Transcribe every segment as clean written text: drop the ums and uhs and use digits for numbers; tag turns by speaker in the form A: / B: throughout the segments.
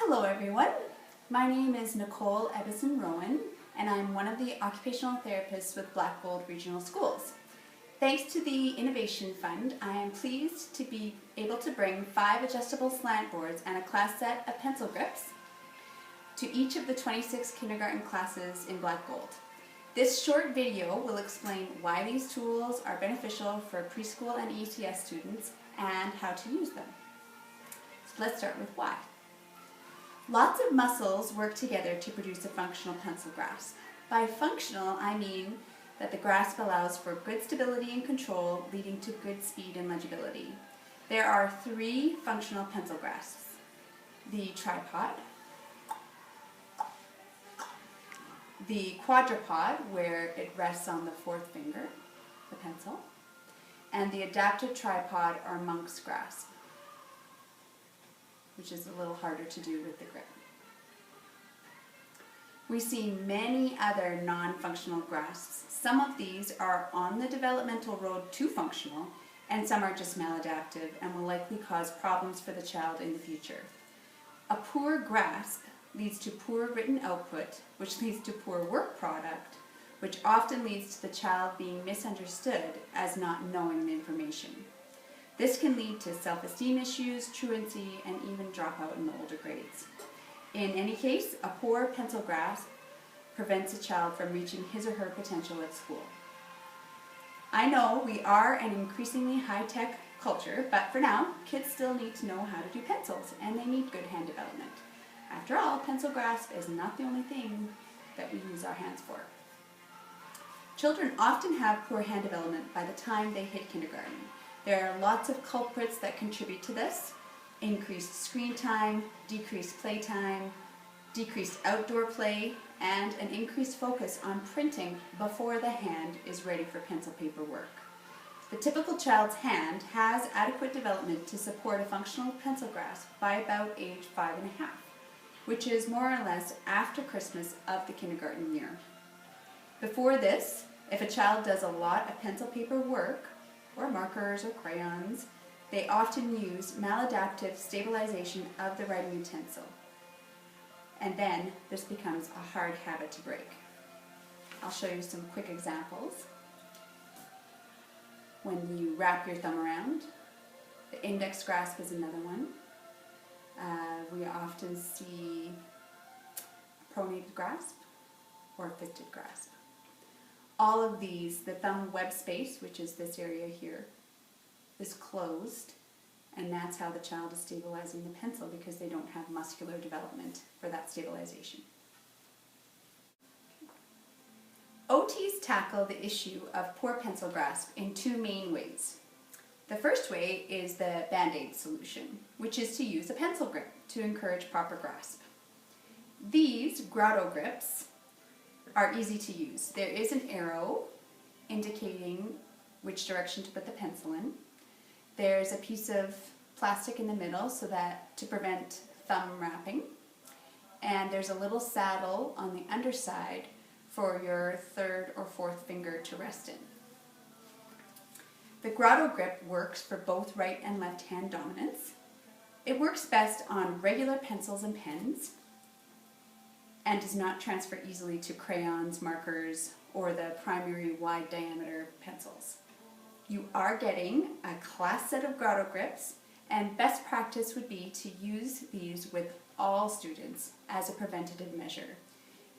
A: Hello everyone, my name is Nicole Ebbison-Rowan and I'm one of the occupational therapists with Black Gold Regional Schools. Thanks to the Innovation Fund, I am pleased to be able to bring 5 adjustable slant boards and a class set of pencil grips to each of the 26 kindergarten classes in Black Gold. This short video will explain why these tools are beneficial for preschool and ETS students and how to use them. So let's start with why. Lots of muscles work together to produce a functional pencil grasp. By functional, I mean that the grasp allows for good stability and control, leading to good speed and legibility. There are 3 functional pencil grasps: the tripod, the quadrupod, where it rests on the 4th finger, the pencil, and the adaptive tripod or monk's grasp, which is a little harder to do with the grip. We see many other non-functional grasps. Some of these are on the developmental road to functional, and some are just maladaptive and will likely cause problems for the child in the future. A poor grasp leads to poor written output, which leads to poor work product, which often leads to the child being misunderstood as not knowing the information. This can lead to self-esteem issues, truancy, and even dropout in the older grades. In any case, a poor pencil grasp prevents a child from reaching his or her potential at school. I know we are an increasingly high-tech culture, but for now, kids still need to know how to do pencils, and they need good hand development. After all, pencil grasp is not the only thing that we use our hands for. Children often have poor hand development by the time they hit kindergarten. There are lots of culprits that contribute to this: increased screen time, decreased play time, decreased outdoor play, and an increased focus on printing before the hand is ready for pencil paper work. The typical child's hand has adequate development to support a functional pencil grasp by about age 5½, which is more or less after Christmas of the kindergarten year. Before this, if a child does a lot of pencil paper work, or markers or crayons, they often use maladaptive stabilization of the writing utensil. And then this becomes a hard habit to break. I'll show you some quick examples. When you wrap your thumb around, the index grasp is another one. We often see a pronated grasp or a fisted grasp. All of these, the thumb web space, which is this area here, is closed, and that's how the child is stabilizing the pencil, because they don't have muscular development for that stabilization. OTs tackle the issue of poor pencil grasp in 2 main ways. The first way is the Band-Aid solution, which is to use a pencil grip to encourage proper grasp. These grotto grips are easy to use. There is an arrow indicating which direction to put the pencil in. There's a piece of plastic in the middle so that to prevent thumb wrapping. And there's a little saddle on the underside for your 3rd or 4th finger to rest in. The grotto grip works for both right and left hand dominance. It works best on regular pencils and pens, and does not transfer easily to crayons, markers, or the primary wide diameter pencils. You are getting a class set of grotto grips, and best practice would be to use these with all students as a preventative measure.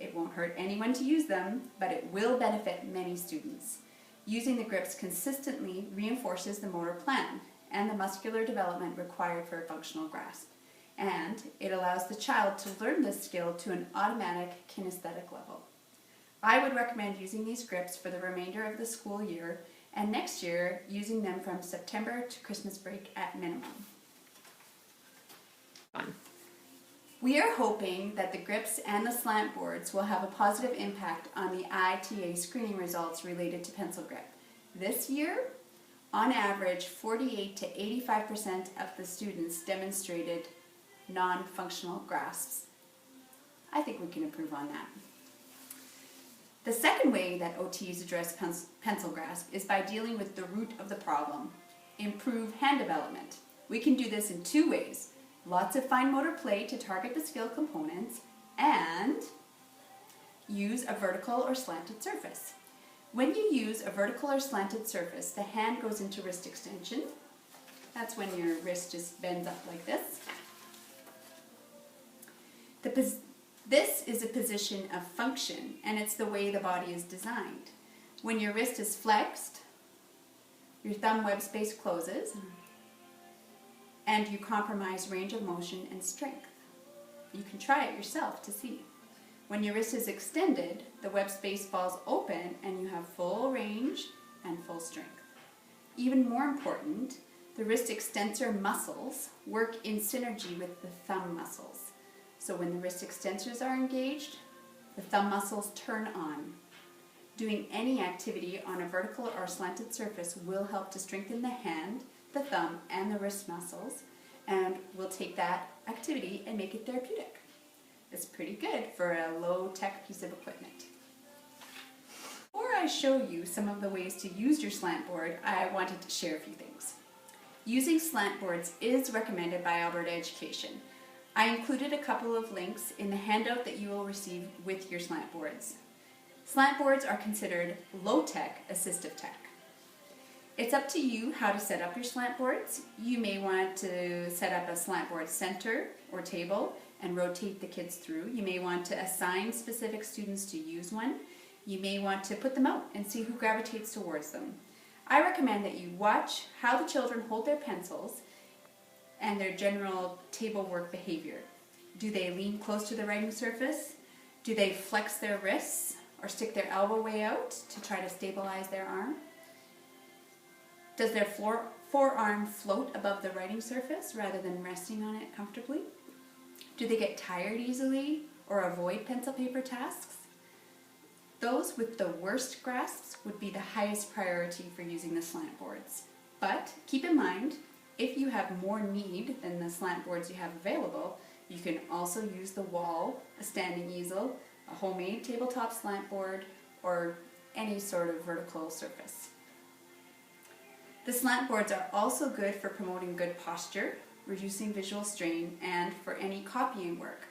A: It won't hurt anyone to use them, but it will benefit many students. Using the grips consistently reinforces the motor plan and the muscular development required for a functional grasp. And it allows the child to learn this skill to an automatic kinesthetic level. I would recommend using these grips for the remainder of the school year, and next year using them from September to Christmas break at minimum. We are hoping that the grips and the slant boards will have a positive impact on the ITA screening results related to pencil grip. This year, on average, 48 to 85% of the students demonstrated non-functional grasps. I think we can improve on that. The second way that OTs address pencil grasp is by dealing with the root of the problem: improve hand development. We can do this in 2 ways: lots of fine motor play to target the skill components, and use a vertical or slanted surface. When you use a vertical or slanted surface, the hand goes into wrist extension. That's when your wrist just bends up like this. This is a position of function, and it's the way the body is designed. When your wrist is flexed, your thumb web space closes, and you compromise range of motion and strength. You can try it yourself to see. When your wrist is extended, the web space falls open and you have full range and full strength. Even more important, the wrist extensor muscles work in synergy with the thumb muscles. So when the wrist extensors are engaged, the thumb muscles turn on. Doing any activity on a vertical or slanted surface will help to strengthen the hand, the thumb, and the wrist muscles, and will take that activity and make it therapeutic. It's pretty good for a low-tech piece of equipment. Before I show you some of the ways to use your slant board, I wanted to share a few things. Using slant boards is recommended by Alberta Education. I included a couple of links in the handout that you will receive with your slant boards. Slant boards are considered low-tech assistive tech. It's up to you how to set up your slant boards. You may want to set up a slant board center or table and rotate the kids through. You may want to assign specific students to use one. You may want to put them out and see who gravitates towards them. I recommend that you watch how the children hold their pencils and their general table work behavior. Do they lean close to the writing surface? Do they flex their wrists or stick their elbow way out to try to stabilize their arm? Does their forearm float above the writing surface rather than resting on it comfortably? Do they get tired easily or avoid pencil paper tasks? Those with the worst grasps would be the highest priority for using the slant boards. But keep in mind, if you have more need than the slant boards you have available, you can also use the wall, a standing easel, a homemade tabletop slant board, or any sort of vertical surface. The slant boards are also good for promoting good posture, reducing visual strain, and for any copying work.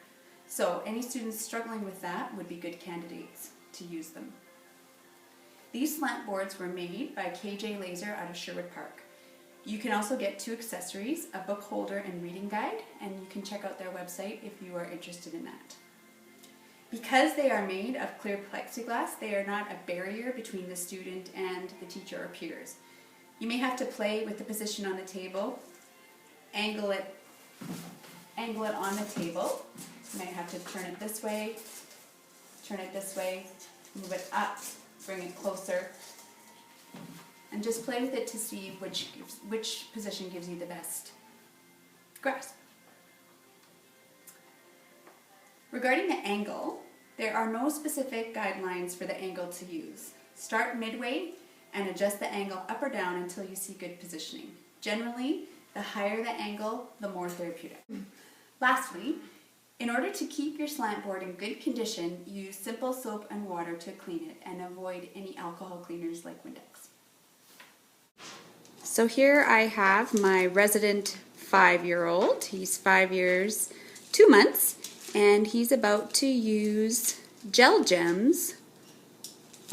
A: So any students struggling with that would be good candidates to use them. These slant boards were made by KJ Laser out of Sherwood Park. You can also get 2 accessories, a book holder and reading guide, and you can check out their website if you are interested in that. Because they are made of clear plexiglass, they are not a barrier between the student and the teacher or peers. You may have to play with the position on the table, angle it on the table. You might have to turn it this way, move it up, bring it closer, and just play with it to see which position gives you the best grasp. Regarding the angle, there are no specific guidelines for the angle to use. Start midway and adjust the angle up or down until you see good positioning. Generally, the higher the angle, the more therapeutic. Lastly, in order to keep your slant board in good condition, use simple soap and water to clean it and avoid any alcohol cleaners like Windex. So here I have my resident 5-year-old. He's 5 years, 2 months, and he's about to use gel gems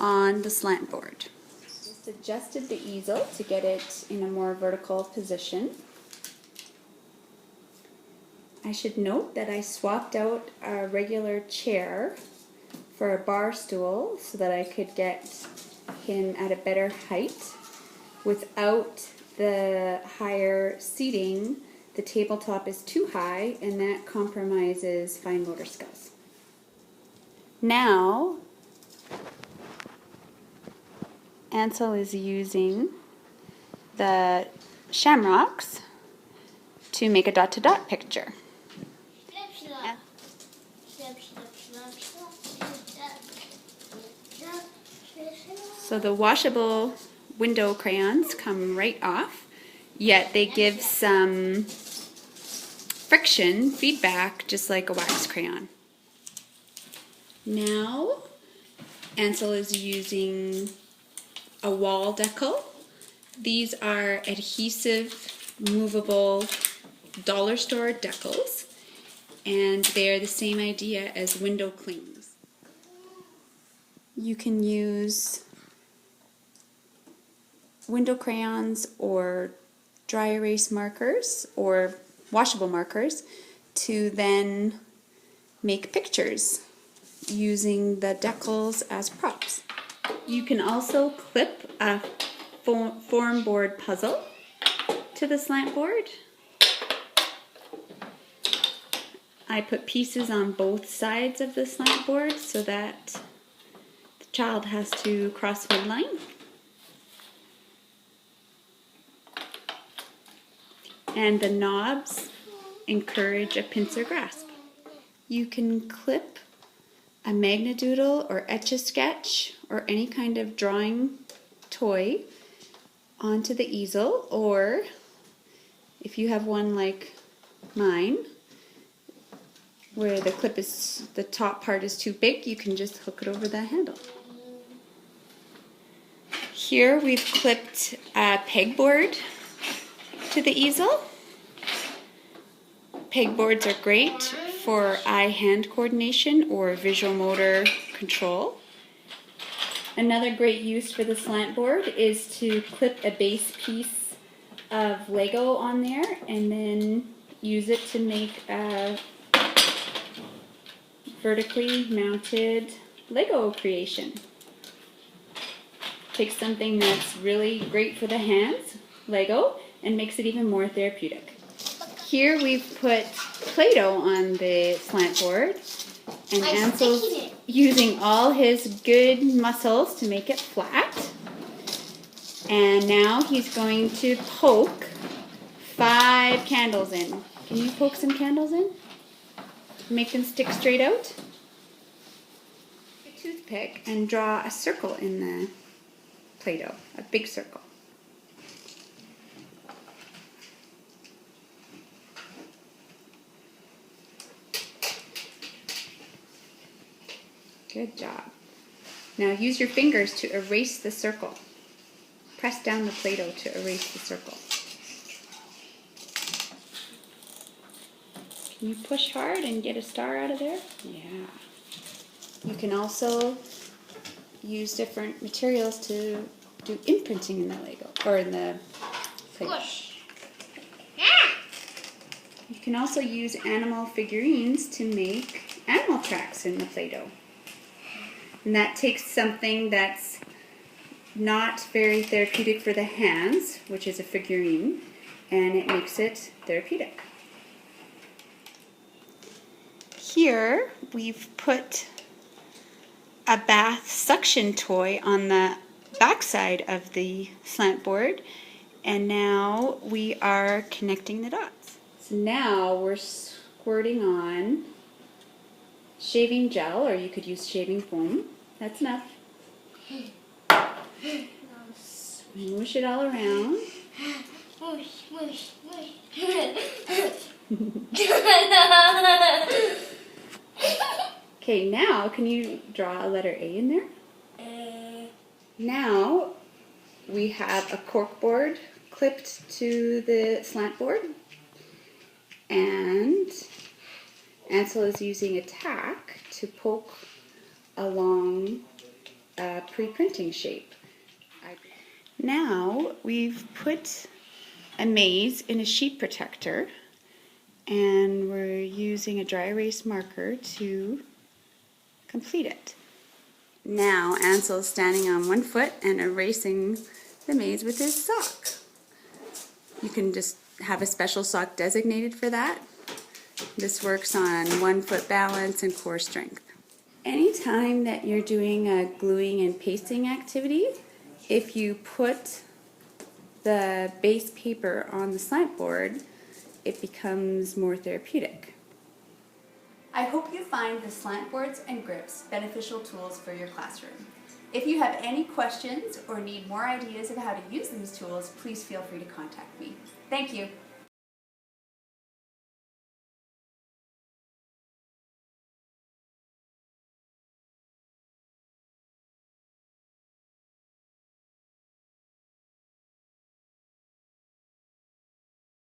A: on the slant board. Just adjusted the easel to get it in a more vertical position. I should note that I swapped out a regular chair for a bar stool so that I could get him at a better height. Without the higher seating, the tabletop is too high and that compromises fine motor skills. Now, Ansel is using the shamrocks to make a dot-to-dot picture. So the washable window crayons come right off, yet they give some friction feedback just like a wax crayon. Now Ansel is using a wall decal. These are adhesive, movable dollar store decals, and they're the same idea as window clings. You can use window crayons or dry erase markers or washable markers to then make pictures using the decals as props. You can also clip a foam board puzzle to the slant board. I put pieces on both sides of the slant board so that the child has to cross one line. And the knobs encourage a pincer grasp. You can clip a Magnadoodle or Etch-a-Sketch or any kind of drawing toy onto the easel, or if you have one like mine where the top part is too big, you can just hook it over the handle. Here we've clipped a pegboard to the easel. Pegboards are great for eye-hand coordination or visual motor control. Another great use for the slant board is to clip a base piece of Lego on there and then use it to make a vertically mounted Lego creation. Take something that's really great for the hands, Lego, and makes it even more therapeutic. Here we've put Play-Doh on the slant board, and Ansel's using all his good muscles to make it flat. And now he's going to poke 5 candles in. Can you poke some candles in? Make them stick straight out. Take a toothpick and draw a circle in the Play-Doh, a big circle. Good job. Now use your fingers to erase the circle. Press down the Play-Doh to erase the circle. Can you push hard and get a star out of there? Yeah. You can also use different materials to do imprinting in the Lego, or in the Play-Doh. You can also use animal figurines to make animal tracks in the Play-Doh. And that takes something that's not very therapeutic for the hands, which is a figurine, and it makes it therapeutic. Here we've put a bath suction toy on the backside of the slant board, and now we are connecting the dots. So now we're squirting on shaving gel, or you could use shaving foam. That's enough. Smoosh it all around. Okay, now can you draw a letter A in there? Now we have a cork board clipped to the slant board, and Ansel is using a tack to poke along a pre-printing shape. Now we've put a maze in a sheet protector, and we're using a dry erase marker to complete it. Now Ansel's standing on one foot and erasing the maze with his sock. You can just have a special sock designated for that. This works on 1 foot balance and core strength. Anytime that you're doing a gluing and pasting activity, if you put the base paper on the slant board, it becomes more therapeutic. I hope you find the slant boards and grips beneficial tools for your classroom. If you have any questions or need more ideas of how to use these tools, please feel free to contact me. Thank you.